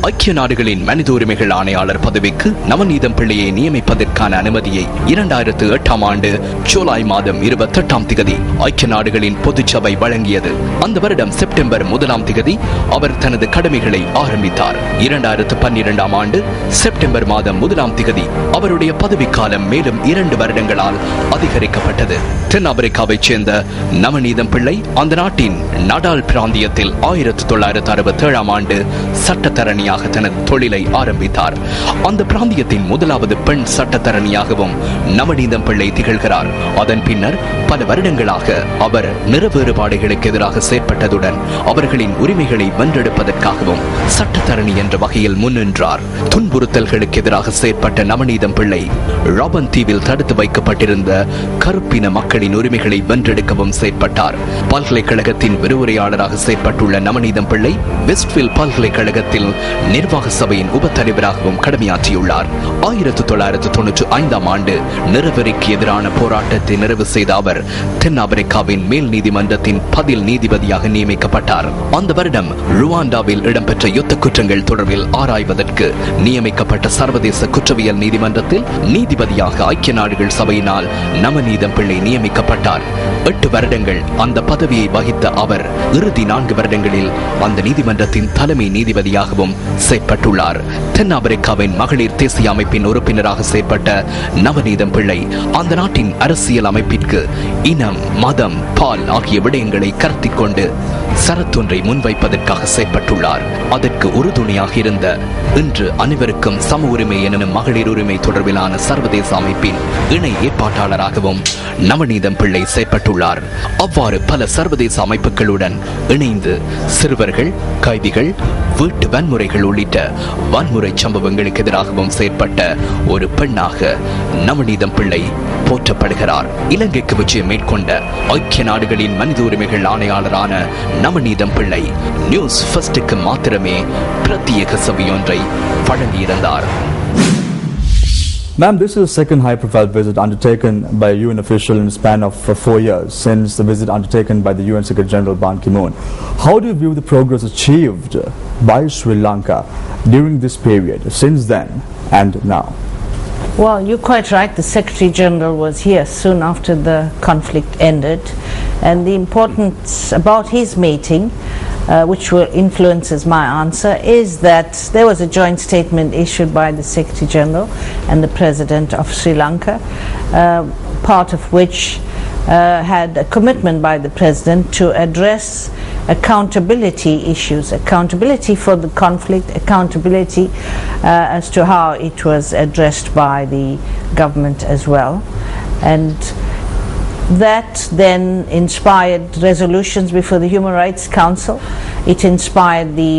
ஐக்கிய நாடுகளின் மனித உரிமைகள் ஆணையாளர் பதவிக்கு நவநீதம் பிள்ளையை நியமிப்பதற்கான அனுமதியை 2008 ஆண்டு ஜூலை மாதம் 28 ஐக்கிய நாடுகளின் பொதுச்சபை வழங்கியது. அந்த வருடம் செப்டம்பர் 1 அவர் தனது கடமைகளை ஆரம்பித்தார். 2012 ஆண்டு செப்டம்பர் மாதம் 1 அவருடைய பதவிக்காலம் மேலும் 2 வருடங்களால் அதிகரிக்கப்பட்டது. தென்னாப்பிரிக்காவைச் சேர்ந்த நவநீதம் பிள்ளை அந்த நாட்டின் நடால் பிராந்தியத்தில் 1967 ஆண்டு சட்டத்தரணியாக தனது தொழிலை ஆரம்பித்தார். அந்த பிராந்தியத்தின் முதலாவது பெண் சட்டத்தரணியாகவும் நவநீதம் பிள்ளை திகழ்கிறார். அதன் பின்னர் பல வருடங்களாக அவர் நிற வேறுபாடுகளுக்கு எதிராக செயற்பட்டதுடன் அவர்களின் உரிமைகளை வென்றெடுப்பதற்காகவும் சட்டத்தரணி என்ற வகையில் முன்னின்றார். துன்புறுத்தல்களுக்கு எதிராக செயற்பட்ட நவநீதம் பிள்ளை ராபன் தீவில் தடுத்து வைக்கப்பட்டிருந்த கருப்பின மக்களின் உரிமைகளை வென்றெடுக்கவும் செயற்பட்டார். பல்கலைக்கழகத்தின் விரிவுரையாளராக செயற்பட்டுள்ள நவநீதம் பிள்ளை வெஸ்ட்ஃபீல்ட் பல்கலைக்கழகத்தில் நிர்வாக சபையின் உப தலைவராகவும் கடமையாற்றியுள்ளார். 1995 ஆண்டு நிறவெறிக்கு எதிரான போராட்டத்தை நிறைவு செய்த அவர் தென்னாப்பிரிக்காவின் மேல் நீதிமன்றத்தின் பதில் நீதிபதியாக நியமிக்கப்பட்டார். அந்த வருடம் ருவாண்டாவில் இடம்பெற்ற யுத்த குற்றங்கள் தொடர்பில் ஆராய்வதற்கு நியமிக்கப்பட்ட சர்வதேச குற்றவியல் நீதிமன்றத்தில் நீதிபதியாக ஐக்கிய நாடுகள் சபையினால் நவநீதம் பிள்ளை நியமிக்கப்பட்டார். 8 வருடங்கள் அந்த பதவியை வகித்த அவர் இறுதி 4 வருடங்களில் அந்த நீதிமன்றத்தின் தலைமை நீதிபதியாகவும் செயற்பட்டுள்ளார். தென்னாப்பிரிக்காவின் மகளிர் தேசிய அமைப்பின் உறுப்பினராக செயற்பட்ட நவநீதம் பிள்ளை அந்த நாட்டின் அரசியல் அமைப்பிற்கு இனம், மதம், பால் ஆகிய விடயங்களை கருத்தில் கொண்டு சரத்தொன்றை முன்வைப்பதற்காக செயற்பட்டுள்ளார். அதற்கு உறுதுணையாக இருந்த இன்று அனைவருக்கும் சம உரிமை எனும் மகளிர் உரிமை தொடர்பிலான சர்வதேச அமைப்பின் இணை ஏற்பாட்டாளராகவும் நவநீதம் பிள்ளை செயற்பட்டுள்ளார். அவ்வாறு பல சர்வதேச அமைப்புகளுடன் இணைந்து சிறுவர்கள், கைதிகள், வீட்டு வன்முறைகள் உள்ளிட்ட வன்முறை சம்பவங்களுக்கு எதிராகவும் செயற்பட்ட ஒரு பெண்ணாக நவநீதம் பிள்ளை போற்றப்படுகிறார். இலங்கைக்கு விஜயம் மேற்கொண்ட ஐக்கிய நாடுகளின் மனித உரிமைகள் ஆணையாளரான நவநீதம் பிள்ளை நியூஸ் ஃபர்ஸ்டுக்கு மாத்திரமே பிரத்யேக சபையொன்றை வழங்கியிருந்தார். Ma'am, this is the second high-profile visit undertaken by a UN official in the span of 4 years since the visit undertaken by the UN Secretary General Ban Ki-moon. How do you view the progress achieved by Sri Lanka during this period, since then and now? Well, you're quite right. The Secretary General was here soon after the conflict ended, and the importance about his meeting, which will influences my answer, is that there was a joint statement issued by the Secretary General and the President of Sri Lanka, part of which had a commitment by the President to address accountability issues, accountability for the conflict, accountability as to how it was addressed by the government as well. And that then inspired resolutions before the Human Rights Council. It inspired the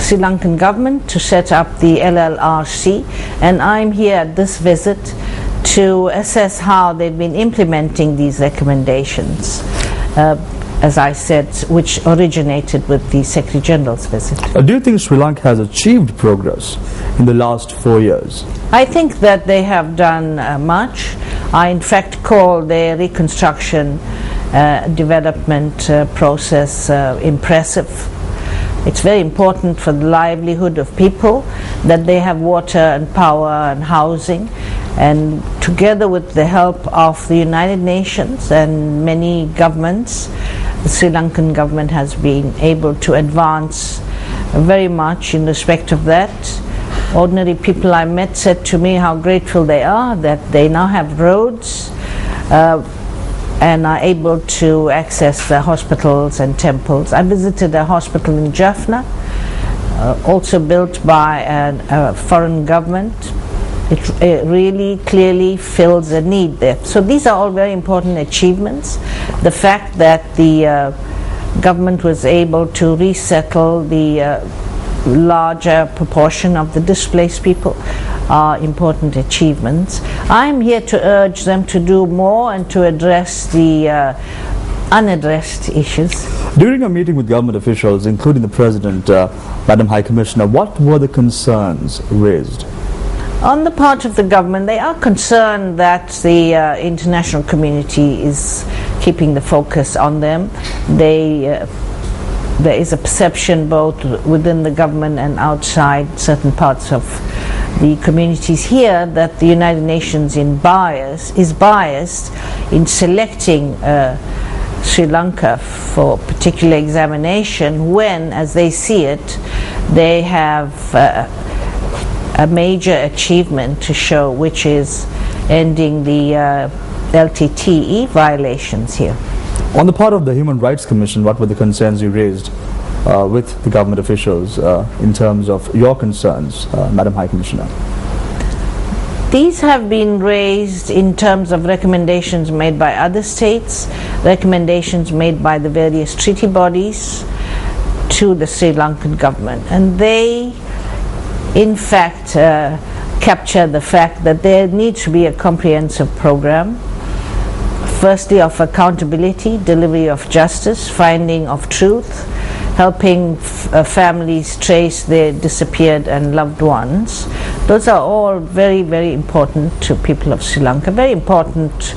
Sri Lankan government to set up the LLRC, and I'm here at this visit to assess how they've been implementing these recommendations, as I said, which originated with the Secretary General's visit. Do you think Sri Lanka has achieved progress in the last 4 years? I think that they have done much. I in fact call their reconstruction development process impressive. It's very important for the livelihood of people that they have water and power and housing, and together with the help of the United Nations and many governments, the Sri Lankan government has been able to advance very much in respect of that. Ordinary people I met said to me how grateful they are that they now have roads and are able to access the hospitals and temples. I visited a hospital in Jaffna, also built by a foreign government. It really clearly fills a need there. So these are all very important achievements. The fact that the government was able to resettle the larger proportion of the displaced people are important achievements. I'm here to urge them to do more and to address the unaddressed issues. During a meeting with government officials, including the President, Madam High Commissioner, what were the concerns raised? On the part of the government, they are concerned that the international community is keeping the focus on them. They there is a perception both within the government and outside certain parts of the communities here that the United Nations is biased in selecting Sri Lanka for particular examination when, as they see it, they have a major achievement to show, which is ending the LTTE violations here. On the part of the Human Rights Commission, what were the concerns you raised with the government officials in terms of your concerns, Madam High Commissioner? These have been raised in terms of recommendations made by other states, recommendations made by the various treaty bodies to the Sri Lankan government, and they in fact capture the fact that there needs to be a comprehensive program, firstly of accountability, delivery of justice, finding of truth, helping families trace their disappeared and loved ones. Those are all very, very important to people of Sri Lanka, very important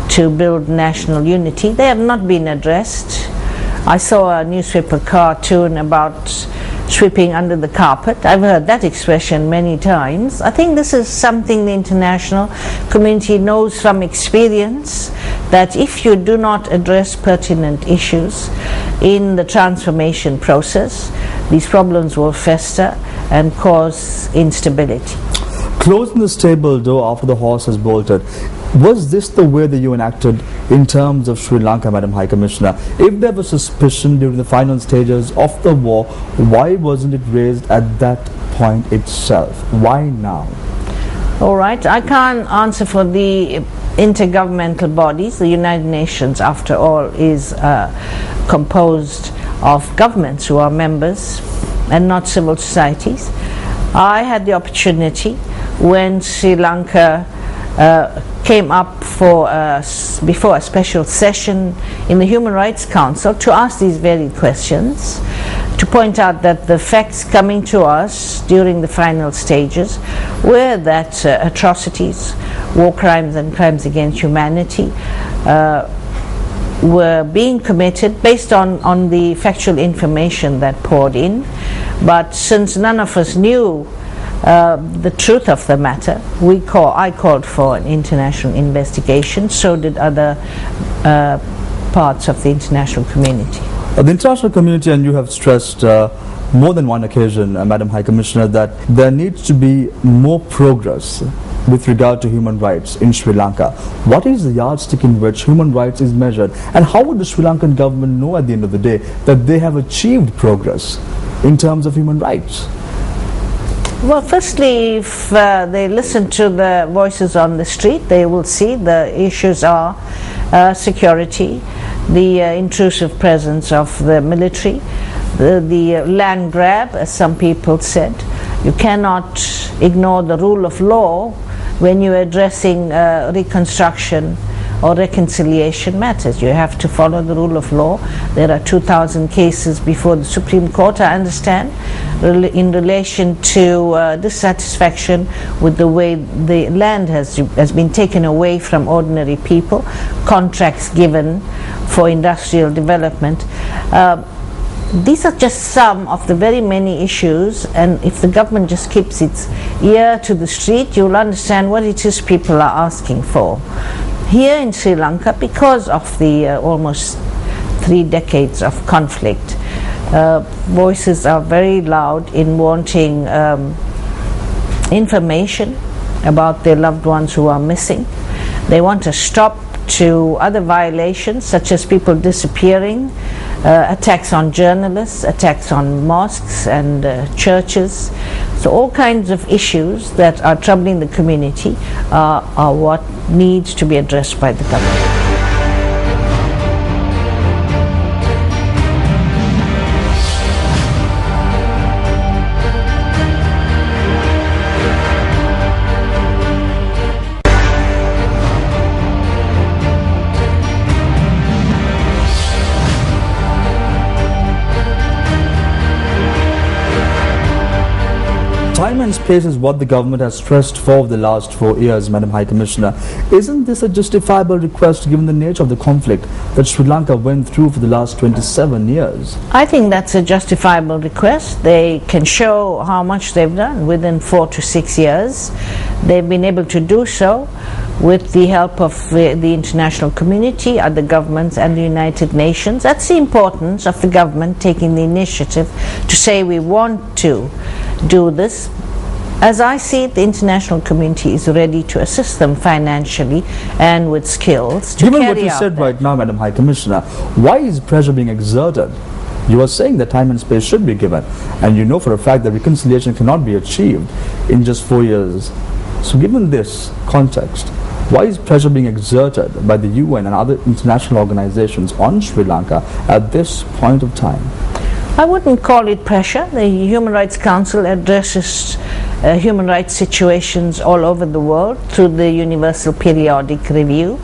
to build national unity. They have not been addressed. I saw a newspaper cartoon about sweeping under the carpet. I've heard that expression many times. I think this is something the international community knows from experience, that if you do not address pertinent issues in the transformation process, these problems will fester and cause instability. Closing the stable door after the horse has bolted. Was this the way the UN acted in terms of Sri Lanka, Madam High Commissioner? If there was suspicion during the final stages of the war, why wasn't it raised at that point itself? Why now? All right, I can't answer for the intergovernmental bodies. The United Nations, after all, is composed of governments who are members and not civil societies. I had the opportunity when Sri Lanka came up before a special session in the Human Rights Council to ask these very questions, to point out that the facts coming to us during the final stages were that atrocities, war crimes and crimes against humanity were being committed based on the factual information that poured in. But since none of us knew the truth of the matter, I called for an international investigation. So did other parts of the international community. The international community, and you have stressed more than one occasion, Madam High Commissioner, that there needs to be more progress with regard to human rights in Sri Lanka. What is the yardstick in which human rights is measured, and how would the Sri Lankan government know at the end of the day that they have achieved progress in terms of human rights? Well, firstly, if they listen to the voices on the street, they will see the issues are security, the intrusive presence of the military, the land grab, as some people said. You cannot ignore the rule of law when you're addressing reconstruction or reconciliation matters. You have to follow the rule of law. There are 2,000 cases before the Supreme Court, I understand, in relation to dissatisfaction with the way the land has been taken away from ordinary people, contracts given for industrial development. These are just some of the very many issues, and if the government just keeps its ear to the street, you'll understand what it is people are asking for. Here in Sri Lanka, because of the almost 3 decades of conflict, voices are very loud in wanting information about their loved ones who are missing. They want a stop to other violations, such as people disappearing, attacks on journalists, attacks on mosques and churches. So all kinds of issues that are troubling the community are what needs to be addressed by the government. Time and space is what the government has stressed for the last 4 years, Madam High Commissioner. Isn't this a justifiable request given the nature of the conflict that Sri Lanka went through for the last 27 years? I think that's a justifiable request. They can show how much they've done within 4 to 6 years. They've been able to do so with the help of the international community, other governments and the United Nations. That's the importance of the government taking the initiative to say we want to do this. As I see it, the international community is ready to assist them financially and with skills to Given carry what you out said that. right now, Madam High Commissioner, why is pressure being exerted? You are saying that time and space should be given, and you know for a fact that reconciliation cannot be achieved in just 4 years. So given this context, why is pressure being exerted by the UN and other international organizations on Sri Lanka at this point of time? I wouldn't call it pressure. The Human Rights Council addresses human rights situations all over the world through the Universal Periodic Review.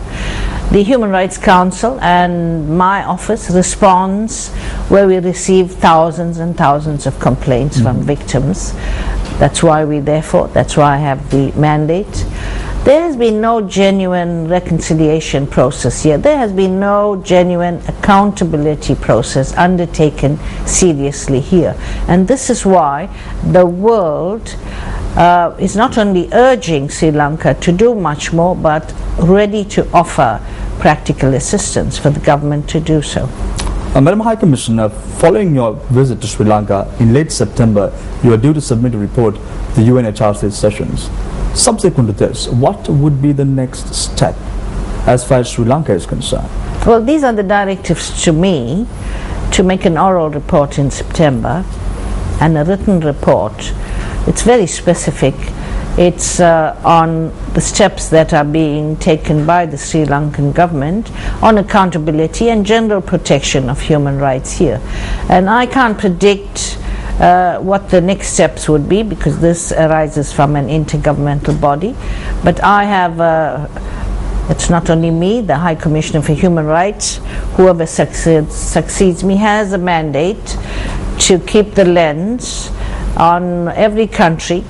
The Human Rights Council and my office responds where we receive thousands and thousands of complaints from victims. That's why I have the mandate. There has been no genuine reconciliation process here. There has been no genuine accountability process undertaken seriously here. And this is why the world is not only urging Sri Lanka to do much more, but ready to offer practical assistance for the government to do so. Madam High Commissioner, following your visit to Sri Lanka in late September, you are due to submit a report to the UNHRC sessions. Subsequent to this, what would be the next step as far as Sri Lanka is concerned? Well, these are the directives to me to make an oral report in September and a written report. It's very specific. It's on the steps that are being taken by the Sri Lankan government on accountability and general protection of human rights here. And I can't predict what the next steps would be, because this arises from an intergovernmental body. But I have, it's not only me, the High Commissioner for Human Rights, whoever succeeds me has a mandate to keep the lens on every country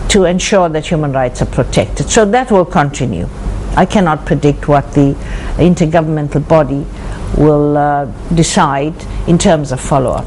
to ensure that human rights are protected. So that will continue. I cannot predict what the intergovernmental body will decide in terms of follow-up.